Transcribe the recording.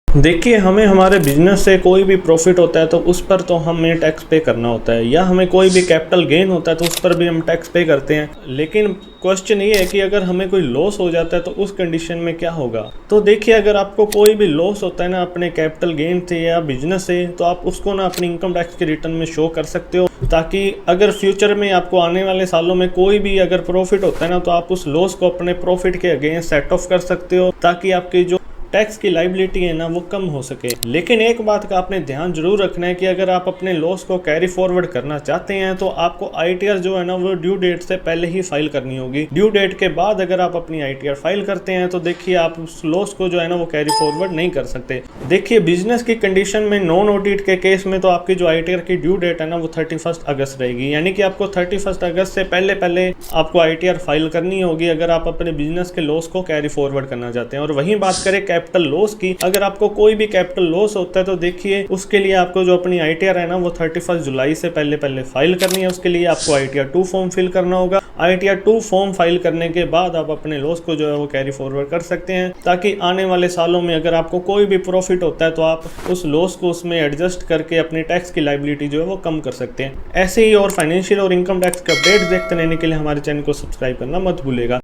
देखिए, हमें हमारे बिजनेस से कोई भी प्रॉफिट होता है तो उस पर तो हमें टैक्स पे करना होता है, या हमें कोई भी कैपिटल गेन होता है तो उस पर भी हम टैक्स पे करते हैं। लेकिन क्वेश्चन ये है कि अगर हमें कोई लॉस हो जाता है तो उस कंडीशन में क्या होगा। तो देखिए, अगर आपको कोई भी लॉस होता है ना अपने कैपिटल गेन से या बिजनेस से, तो आप उसको ना अपनी इनकम टैक्स के रिटर्न में शो कर सकते हो, ताकि अगर फ्यूचर में आपको आने वाले सालों में कोई भी अगर प्रॉफिट होता है ना तो आप उस लॉस को अपने प्रॉफिट के अगेंस्ट सेट ऑफ कर सकते हो, ताकि आपकी जो टैक्स की लाइबिलिटी है ना वो कम हो सके। लेकिन एक बात का आपने ध्यान जरूर रखना है कि अगर आप अपने लॉस को कैरी फॉरवर्ड करना चाहते हैं तो आपको आईटीआर जो है ना वो ड्यू डेट से पहले ही फाइल करनी होगी। ड्यू डेट के बाद अगर आप अपनी आईटीआर फाइल करते हैं तो देखिए आप उस लॉस को जो है ना वो कैरी फॉरवर्ड नहीं कर सकते। देखिए, बिजनेस की कंडीशन में नॉन ऑडिट के केस में तो आपकी जो आईटीआर की ड्यू डेट है ना वो 31 अगस्त रहेगी, यानी कि आपको 31 अगस्त से पहले पहले आपको आईटीआर फाइल करनी होगी अगर आप अपने बिजनेस के लॉस को कैरी फॉरवर्ड करना चाहते हैं। और वहीं बात करें कैपिटल लॉस की, अगर आपको कोई भी कैपिटल लॉस होता है तो देखिए उसके लिए आपको जो अपनी आईटीआर है ना वो 31 जुलाई से पहले पहले फाइल करनी है। उसके लिए आपको आईटीआर 2 फॉर्म फिल करना होगा। आईटीआर 2 फॉर्म फाइल करने के बाद आप अपने लॉस को जो है वो कैरी फॉरवर्ड कर सकते हैं, ताकि आने वाले सालों में अगर आपको कोई भी प्रॉफिट होता है तो आप उस लॉस को उसमें एडजस्ट करके अपनी टैक्स की लाइबिलिटी जो है वो कम कर सकते हैं। ऐसे ही और फाइनेंशियल और इनकम टैक्स के अपडेट्स देखते रहने के लिए हमारे चैनल को सब्सक्राइब करना मत भूलिएगा।